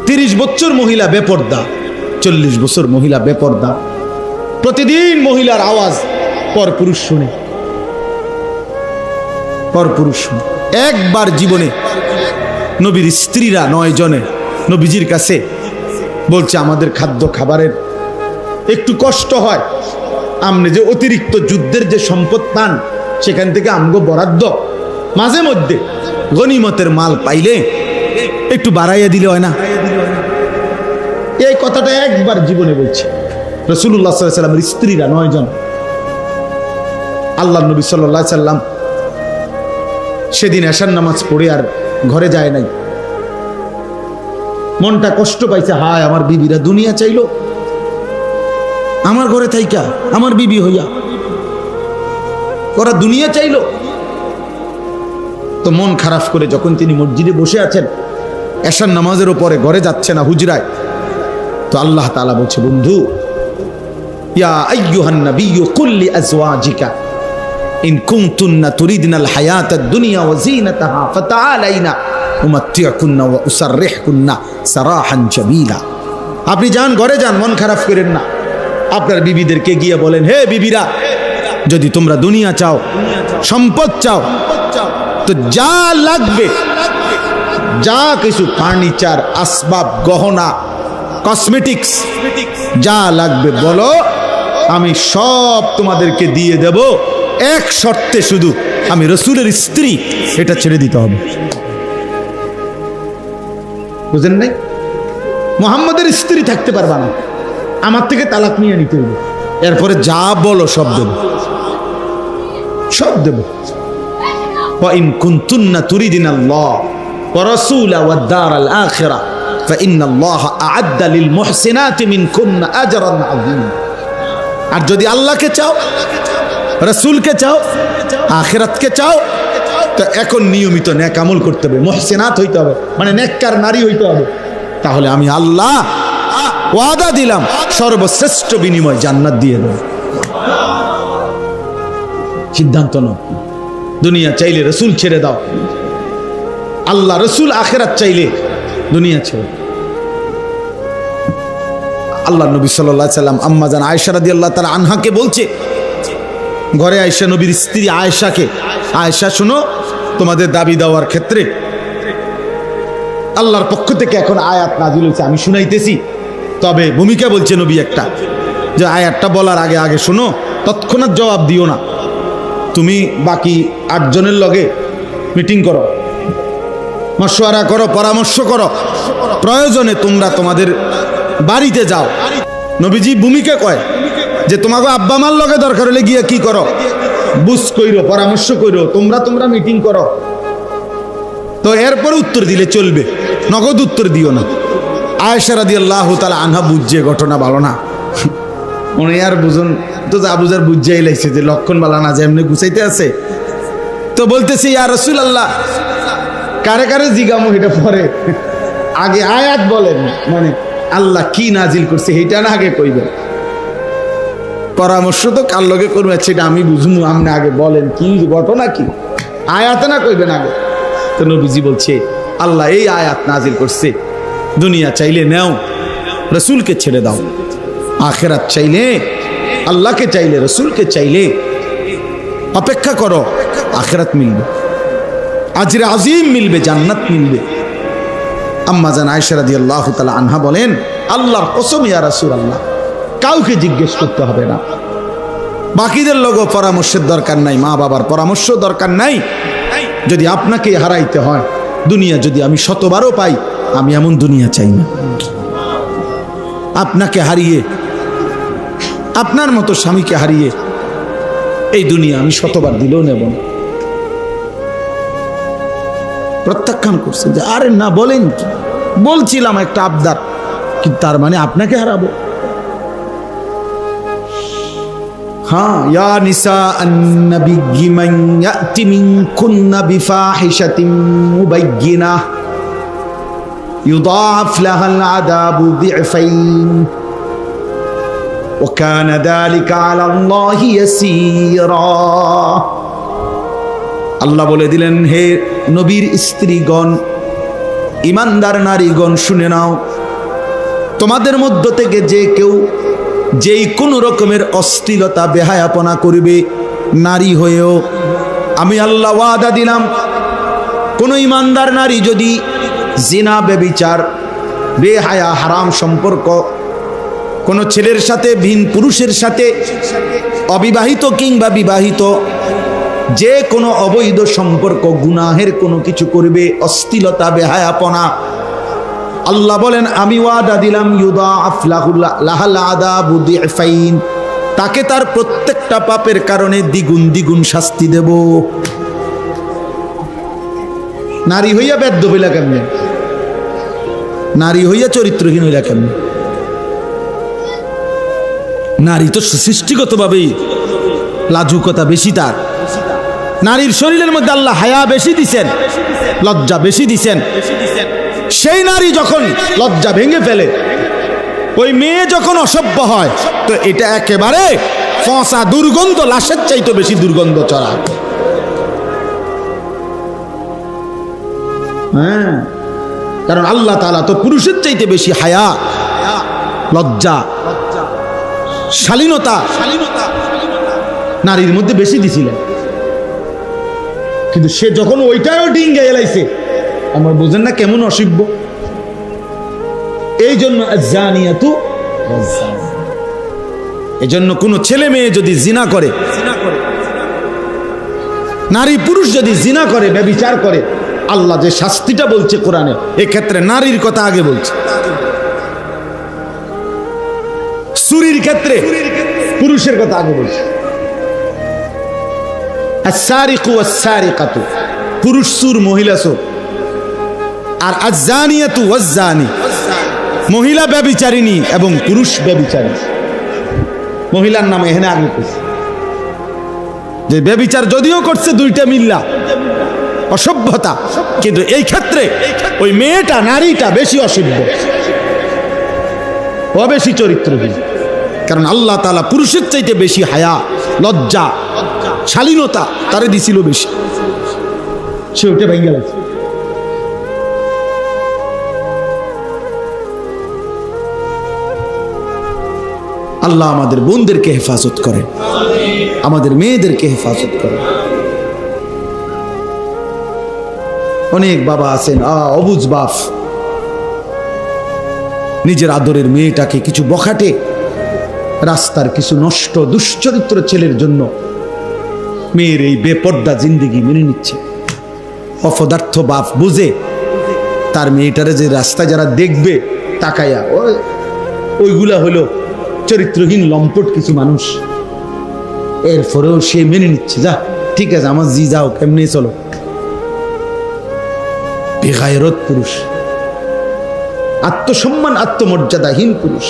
30 বছর মহিলা বেপর্দা, 40 বছর মহিলা বেপর্দা, প্রতিদিন মহিলার আওয়াজ পরপুরুষ শুনে, পরপুরুষ শুনে। একবার জীবনে নবীর স্ত্রীরা 9 জনে নবীজির কাছে বলছে, আমাদের খাদ্য খাবারের একটু কষ্ট হয়, আপনি যে অতিরিক্ত যুদ্ধের যে সম্পদ পান সেখান থেকে আমগো বরাদ্দ মাঝে মধ্যে গনিমতের মাল পাইলে একটু বাড়াইয়া দিলে হয় না? এই কথাটা একবার জীবনে বলছে রাসূলুল্লাহ সাল্লাল্লাহু আলাইহি সাল্লামের স্ত্রীরা 9 জন। আল্লাহর নবী সাল্লাল্লাহু আলাইহি সাল্লাম সেদিন এশার নামাজ পড়ে আর ঘরে যায় নাই। মনটা কষ্ট পাইছে, হায় আমার বিবিরা দুনিয়া চাইলো, আমার ঘরে থাইকা আমার বিবি হইয়া ওরা দুনিয়া চাইলো। তো মন খারাপ করে যখন তিনি মসজিদে বসে আছেন, এশার নামাজের উপরে ঘরে যাচ্ছে না, হুজরায়, তো আল্লাহ তাআলা বলছে, বন্ধু, ইয়া আইয়ুহান নাবিয়্যু কুল লিআজওয়াজিকা ইন কুনতুন্না তুরিদনাল হায়াতাদ দুনিয়া ওয়া যিনাতাহা ফাতাআলাইনা উমাত্তিউকুন্না ওয়া উসাররিহুকুন্না সারাহান জামিলা। আপনি যান, ঘরে যান, মন খারাপ করেন না। আপনার বিবিদেরকে গিয়ে বলেন, হে বিবিরা, যদি তোমরা দুনিয়া চাও, সম্পদ চাও, তো যা লাগবে, যা কিছু ফার্নিচার, আসবাব, গহনা, কসমেটিক্স যা লাগবে বলো, আমি সব তোমাদেরকে দিয়ে দেব, এক শর্তে, শুধু আমি রাসূলের স্ত্রী, এটা ছেড়ে দিতে হবে। বুঝেন নাই? মুহাম্মাদের স্ত্রী থাকতে পারবা না, আমার থেকে তালাক নিয়ে নিতে হবে, এরপরে যা বলো সব দেব, সব দেব। ওয়া ইন কুনতুন্না তুরিদিনাল্লাহ ওয়া রাসূলা ওয়াদ দারাল আখিরা ফাইন্নাল্লাহা আ'আদ্দা লিল মুহসিনাতি মিনকুন্না আজরান আযীমা। আর যদি আল্লাহকে চাও, রাসূলকে চাও, আখিরাতকে চাও, তো এখন নিয়মিত নেক আমল করতে হবে, মুহসিনাত হইতে হবে, মানে নেককার নারী হইতে হবে। তাহলে আমি আল্লাহ ওয়াদা দিলাম, সর্বশ্রেষ্ঠ বিনিময় জান্নাত দিয়ে দেব। সিদ্ধান্ত নাও, দুনিয়া চাইলে রাসূল ছেড়ে দাও, আল্লাহ রাসূল আখিরাত চাইলে দুনিয়া ছেড়ে। আল্লাহ নবী সাল্লাল্লাহু আলাইহি সাল্লাম আম্মা জান আয়েশা রাদিয়াল্লাহু তাআলা আনহাকে বলছে, ঘরে আয়েশা নবীর স্ত্রী আয়েশাকে, আয়েশা শোনো, তোমাদের দাবি দেওয়ার ক্ষেত্রে আল্লাহর পক্ষ থেকে এখন আয়াত নাযিল হয়েছে, আমি শুনাইতেছি। তবে ভূমিকা বলছে নবী একটা, যে আয়াতটা বলার আগে আগে শোনো, তৎক্ষণাৎ জবাব দিও না। তুমি বাকি 8 জনের লগে মিটিং করো, মশওয়ারা করো, পরামর্শ করো, প্রয়োজনে তোমরা তোমাদের বাড়িতে যাও। নবীজি ভূমিকা কয় যে তোমাকে আব্বা মার লগে দরকার হলে গিয়ে কি করো, বুঝ কইরো, পরামর্শ কইরো, তোমরা মিটিং করো। তো এরপরে উত্তর দিলে চলবে, নগদ উত্তর দিও না। আয়েশা রাদিয়াল্লাহু তাআলা আনহা বুঝছে ঘটনা ভালো না, উনি আর বুঝুন তো, যা বুঝার বুঝাই লাগছে যে লক্ষণ বালা না, যে এমনি গুছাইতে আছে। তো বলতেছে, ইয়া রাসূলুল্লাহ, কারে কারে জিগামো এটা পরে, আগে আয়াত বলেন, মানে আল্লাহ কি নাজিল করছে এইটা না আগে কইবেন, পরামর্শ তো কার লগে করবে সেটা আমি বুঝুমু, আপনি আগে বলেন কি ঘটনা, কি আয়াতে না কইবেন আগে। তো নবীজি বলছে, আল্লাহ এই আয়াত নাজিল করছে, দুনিয়া চাইলে নাও, রাসূলকে ছেড়ে দাও, আখিরাত চাইলে আল্লাহকে, চাইলে রাসূলকে, চাইলে অপেক্ষা করো, আখিরাত মিলবে, আজরে আজিম মিলবে, জান্নাত মিলবে। আম্মা জান আয়েশা রাদিয়াল্লাহু তাআলা আনহা বলেন, আল্লাহর কসম ইয়া রাসূলুল্লাহ, কাউকে জিজ্ঞেস করতে হবে না, বাকিদের লোক পরামর্শের দরকার নাই, মা বাবার পরামর্শ দরকার নাই। যদি আপনাকে হারাইতে হয়, দুনিয়া যদি আমি 100বারও পাই, আমি এমন দুনিয়া চাই না। আপনাকে হারিয়ে, আপনার মতো স্বামীকে হারিয়ে এই দুনিয়া আমি 100বার দিলেও নেব না। প্রত্যাখ্যান করছে যে, আরে না, বলেন কি, বলছিলাম একটা আবদার, কিন্তু তার মানে আপনাকে হারাবো? হ্যাঁ, ইয়া নিসা আন-নবিয়্যি মান ইয়াতি মিনকুন্না বিফাহিশাতিন মুবায়্যিনাহ ইউদাআফ লাহাল আযাবু দি'ফাইন ওয়া কানা যালিকা আলাল্লাহি ইয়াসীরা। আল্লাহ বলে দিলেন, হে নবীর স্ত্রীগণ, ইমানদার নারীগণ শুনে নাও, তোমাদের মধ্য থেকে যে কেউ যেই কোনো রকমের অশ্লীলতা বেহায়াপনা করবে নারী হয়েও, আমি আল্লাহ ওয়াদা দিলাম কোন ইমানদার নারী যদি জিনা, ব্যভিচার, বেহায়া, হারাম সম্পর্ক কোন ছেলের সাথে, ভিন পুরুষের সাথে, অবিবাহিত কিংবা বিবাহিত, যে কোনো অবৈধ সম্পর্ক, গুনাহের কোনো কিছু করবে, অশ্লীলতা বেহায়াপনা, আল্লাহ বলেন আমি ওয়াদা দিলাম ইউদাআফ লাহাল আযাবু দিফাইন, তাকে তার প্রত্যেকটা পাপের কারণে দ্বিগুণ দ্বিগুণ শাস্তি দেব। নারী হইয়া বেদ্য হইলা কেমনে? নারী হইয়া চরিত্রহীন হইলা কেমনে? নারী তো সৃষ্টিগতভাবেই লাজুকতা বেশি, তার নারীর শরীরের মধ্যে আল্লাহ হায়া বেশি দিছেন, লজ্জা বেশি দিছেন। সেই নারী যখন লজ্জা ভেঙে ফেলে, ওই মেয়ে যখন অসভ্য হয়, তো এটা একেবারে ফসা দুর্গন্ধ, লাশের চাইতে বেশি দুর্গন্ধ ছড়ায়। হ্যাঁ, কারণ আল্লাহ তাআলা তো পুরুষের চাইতে বেশি হায়া, লজ্জা, শালীনতা নারীর মধ্যে বেশি দিছিলেন। কিন্তু সে যখন ওইটাও ডিঙ্গে এলাইছে, আমার বুঝেন না কেমন অসভ্য। এই জন্য জানিয়াতু, এই জন্য কোন ছেলে মেয়ে যদি জিনা করে, নারী পুরুষ যদি জিনা করে, ব্যভিচার করে, আল্লাহ যে শাস্তিটা বলছে কোরআনে, এক্ষেত্রে নারীর কথা আগে বলছে। চুরির ক্ষেত্রে পুরুষের কথা আগে বলছে। আস-সারিকু ওয়াস-সারিকাতু, পুরুষ চোর, মহিলা চোর। আর আজ-জানিয়াতু ওয়াজ-জানি, মহিলা ব্যভিচারিণী এবং পুরুষ ব্যভিচারী। মহিলার নামে এখানে আগে করছে যে ব্যভিচার যদিও করছে দুইটা মিল্লা, অসভ্যতা, কিন্তু এই ক্ষেত্রে ওই মেয়েটা, নারীটা বেশি অসভ্য, ও বেশি চরিত্রহীন। কারণ আল্লাহ তাআলা পুরুষের চাইতে বেশি হায়া, লজ্জা, শালীনতা তারে দিছিল বেশি, সে ওটা ভেঙে গেছে। আল্লাহ আমাদের বোনদেরকে হেফাজত করে, আমাদের মেয়েদেরকে হেফাজত করে। অনেক বাবা আছেন অবুঝ বাপ, নিজের আদরের মেয়েটাকে কিছু বখাটে রাস্তার কিছু নষ্ট দুশ্চরিত্র ছেলের জন্য মেয়ের এই বেপর্দা জিন্দেগি মেনে নিচ্ছে। অপদার্থ বাপ বুঝে তার মেয়েটারে যে রাস্তায় যারা দেখবে তাকাইয়া, ওইগুলা হলো চরিত্রহীন লম্পট কিছু মানুষ। এরপরেও সে মেনে নিচ্ছে, যা ঠিক আছে, আমার জি যাও, কেমনি চলো। বেগায়রত পুরুষ, আত্মসম্মান, আত্মমর্যাদাহীন পুরুষ,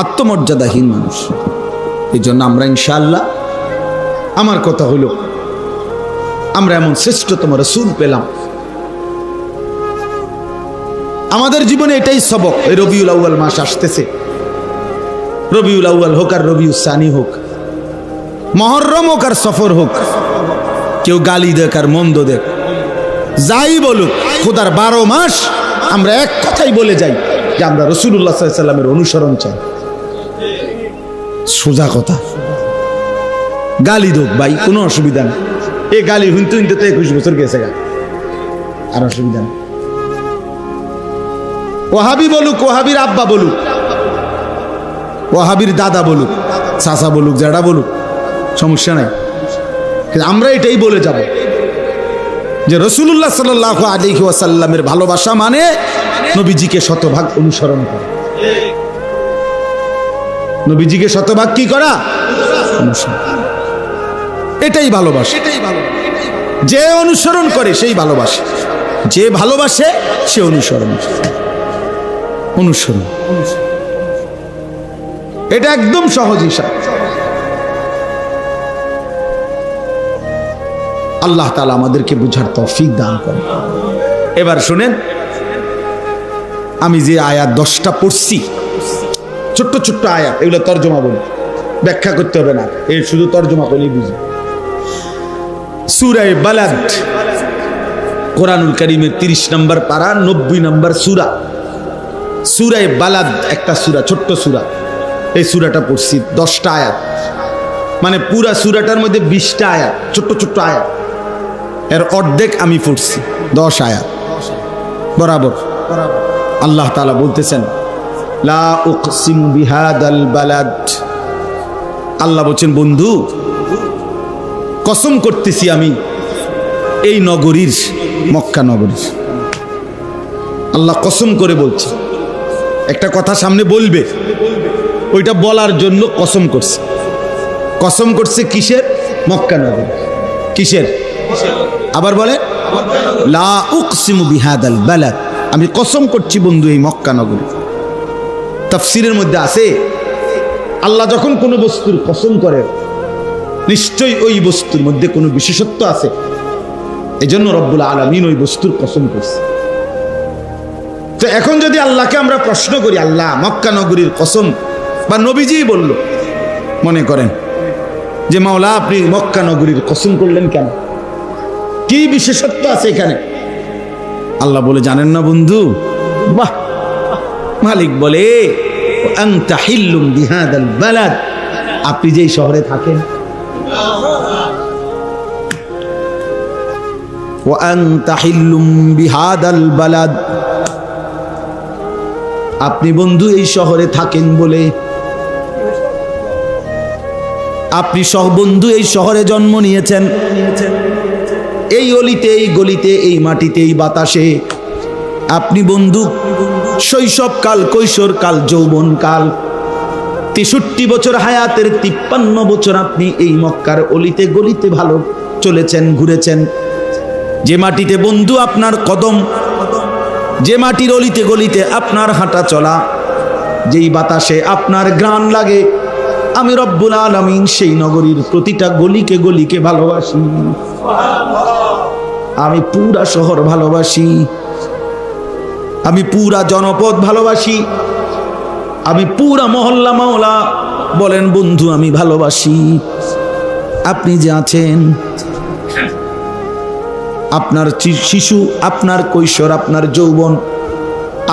আত্মমর্যাদাহীন মানুষ। এই জন্য আমরা ইনশাআল্লাহ, আমার কথা হলো, আমরা এমন শ্রেষ্ঠতম রাসূল পেলাম, আমাদের জীবনে এটাই সবক। এই রবিউল আউয়াল মাস আসতেছে, রবিউল আউয়াল হোক আর রবিউল সানি হোক, মুহররম হোক আর সফর হোক, কেউ গালি দেখ আর মন্দ দেখ, যাই বলুক, খোদার 12 মাস আমরা এক কথাই বলে যাই যে আমরা রাসূলুল্লাহ সাল্লাল্লাহু আলাইহি ওয়াসাল্লামের অনুসরণ চাই। সোজা কথা। গালি দোক ভাই, কোনো অসুবিধা নেই, এই গালি হুনতে হুনতে তো 21 বছর গেছে গা, আর অসুবিধা নেই। ওয়াহাবি বলুক, ওয়াহাবির আব্বা বলুক, ওয়াহাবির দাদা বলুক, চাচা বলুক, জাডা বলুক, সমস্যা নাই। আমরা এটাই বলে যাব যে রাসূলুল্লাহ সাল্লাল্লাহু আলাইহি ওয়াসাল্লামের ভালোবাসা মানে নবীজিকে শতভাগ অনুসরণ করা। নবীজিকে শতভাগ কি করা? অনুসরণ। এটাই ভালোবাসা। যে অনুসরণ করে সেই ভালোবাসে, যে ভালোবাসে সে অনুসরণ। অনুসরণ এটা একদম সহজ হিসাব। আল্লাহ তাআলা আমাদেরকে বুঝার তৌফিক দান করেন। এবার শুনেন, আমি যে আয়াত 10টা পড়ছি, ছোট্ট ছোট্ট আয়াত, এগুলো তর্জমা বলি, ব্যাখ্যা করতে হবে না, এর শুধু তর্জমা করলেই বুঝবে। সূরা বালাদ, কোরআনুল কারীমের 30 নম্বর পারা 90 নম্বর সূরা। সূরা বালাদ একটা সূরা, ছোট্ট সূরা। এই সূরাটা পড়ছি 10টা আয়াত, মানে পুরা সূরাটার মধ্যে 20টা আয়াত, ছোট্ট ছোট্ট আয়াত। এর অর্ধেক আমি পড়ছি, 10 আয়াত বরাবর। আল্লাহ তাআলা বলতেছেন লা উকসিমু বিহাদাল বালাদ। আল্লাহ বলছেন বন্ধু কসম করতেছি আমি এই নগরীর, মক্কা নগরীর। আল্লাহ কসম করে বলছে, একটা কথা সামনে বলবে, ওইটা বলার জন্য কসম করছে। কসম করছে কিসের? মক্কা নগরী। কিসের? আবার বলে লা উকসিমু বিহাদাল বালাদ, আমি কসম করছি বন্ধু এই মক্কা নগরী। তাফসীরের মধ্যে আছে আল্লাহ যখন কোনো বস্তুর কসম করে নিশ্চয়ই ওই বস্তুর মধ্যে কোনো বিশেষত্ব আছে, এজন্য রব্বুল আলামিন ওই বস্তুর কসম করছে। তো এখন যদি আল্লাহকে আমরা প্রশ্ন করি, আল্লাহ মক্কা নগরীর কসম, বা নবীজি বলল, মনে করেন যে মাওলা আপনি মক্কা নগরীর কসম করলেন কেন, কি বিশেষত্ব আছে এখানে? আল্লাহ বলে জানেন না বন্ধু? বাহ! মালিক বলে আনতা হিল্লুম বিহাদাল বালাদ, আপনি যেই শহরে থাকেন, ওয়া আনতা হিল্লুম বিহাদাল বালাদ, আপনি বন্ধু এই শহরে থাকেন বলে, আপনি বন্ধু এই শহরে জন্ম নিয়েছেন, এই অলিতে, এই গলিতে, এই মাটিতে, এই বাতাসে। আপনি বন্ধু শৈশবকাল, কৈশোরকাল, যৌবনকাল, 63 বছর হায়াতের 53 বছর আপনি এই মক্কার অলিতে গলিতে ভালো চলেছেন, ঘুরেছেন। যে মাটিতে বন্ধু আপনার কদম, যে মাটির অলিতে গলিতে আপনার হাঁটা চলা, যেই বাতাসে আপনার ঘ্রাণ লাগে, আমি রব্বুল আলামিন সেই নগরীর প্রতিটা গলিকে গলিকে ভালোবাসি। আমি পুরা শহর ভালোবাসি, আমি পুরা জনপদ ভালোবাসি, আমি পুরা মহল্লা মাওলা বলেন বন্ধু আমি ভালোবাসি। আপনি যে আছেন, আপনার শিশু, আপনার কৈশোর, আপনার যৌবন,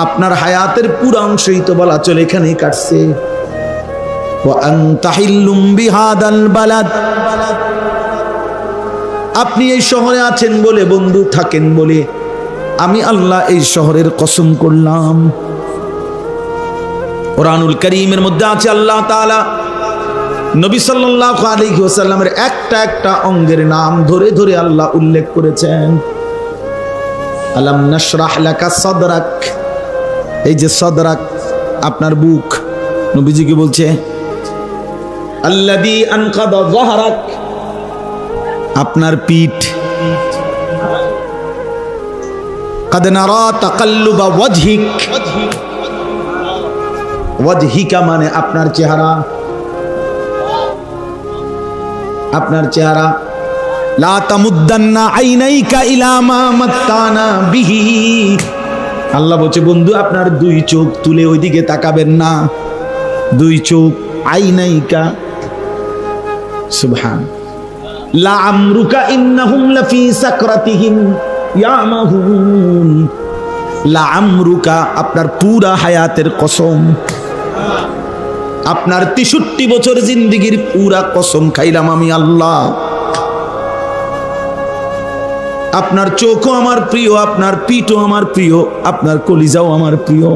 আপনার হায়াতের পুরা অংশই তো বলা চলে এখানেই কাটছে। ওয়া আনতা হিল্লুম বিহাদাল বালাদ, আপনি এই শহরে আছেন বলে, বন্ধু থাকেন বলে, আমি আল্লাহ এই শহরের কসম করলাম। কোরআনুল কারীমের মধ্যে আছে আল্লাহ তাআলা নবী সাল্লাল্লাহু আলাইহি ওয়াসাল্লামের একটা একটা অঙ্গের নাম ধরে ধরে আল্লাহ উল্লেখ করেছেন। আলাম নাশরাহ লাকা সাদরাক, এই যে সাদরাক আপনার বুক, নবীজিকে বলছে আল্লাযী আনকাদা যাহরাক, আপনার পিঠ। কাদ নারা তাকাল্লুবা ওয়াজহিক, ওয়াজহিকা মানে আপনার চেহারা, আপনার চেহারা। লা তামুদ্দান্না আইনাইকা ইলা মা মাত্তানা বিহি, আল্লাহ বলছে বন্ধু আপনার 2 চোখ তুলে ওইদিকে তাকাবেন না। 2 চোখ, আইনাইকা, সুবহান। লা আমরুকা ইন্নাহুম লাফি সাকরাতিহিম ইয়ামাহুন, লা আমরুকা আপনার পুরা হায়াতের কসম, আপনার 63 বছর জিন্দেগির পুরা কসম খাইলাম আমি আল্লাহ। আপনার চোখও আমার প্রিয়, আপনার পিঠও আমার প্রিয়, আপনার কলিজাও আমার প্রিয়।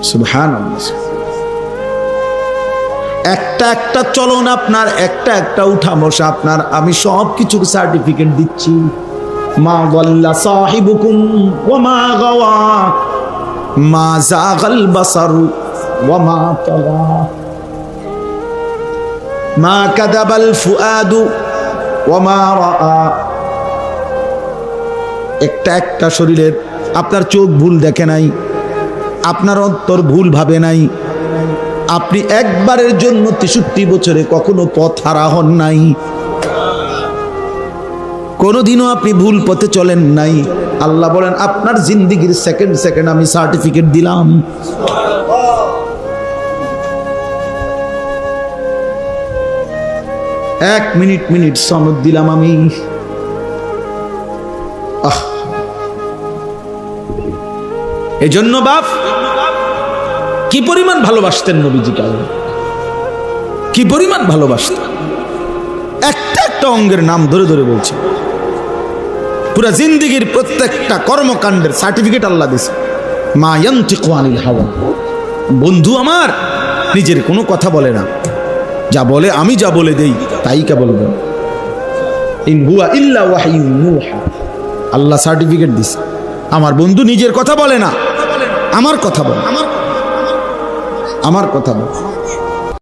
সুবহানাল্লাহ। একটা একটা চলন আপনার, একটা একটা উঠা বসা আপনার, আমি সব কিছুর সার্টিফিকেট দিচ্ছি। মা যাল্লা সাহিবুকুম ওয়া মা গাওয়া, মা যাগাল বাসারু ওয়া মা তাগা, মা কাযাবাল ফুআদু ওয়া মা রাআ। একটা একটা শরীরের, আপনার চোখ ভুল দেখে নাই, আপনার অন্তর ভুল ভাবে নাই, আপনি একবারের জন্য 63 বছরে কখনো পথ হারা হন নাই, কোনোদিনও আপনি ভুল পথে চলেন নাই। আল্লাহ বলেন আপনার জিন্দেগির সেকেন্ড সেকেন্ড আমি সার্টিফিকেট দিলাম। এক মিনিট সনদ দিলাম আমি। এজন্য বাপ কি পরিমাণ ভালোবাসতেন নবীজিকে, কি পরিমাণ ভালোবাসতেন, একটা একটা অঙ্গের নাম ধরে ধরে বলছে। পুরা জিন্দিগির প্রত্যেকটা কর্মকাণ্ডের সার্টিফিকেট আল্লাহ দিয়েছে। মা ইয়ানতিকু আনিল হাওয়া, বন্ধু আমার নিজের কোনো কথা বলে না, যা বলে আমি যা বলে দেই তাই কেবল বলে। ইন হুয়া ইল্লা ওয়াহয়ুন ইউহা, আল্লাহ সার্টিফিকেট দিছে। আমার বন্ধু নিজের কথা বলে না, আমার কথা বলে, আমার কথা বলে।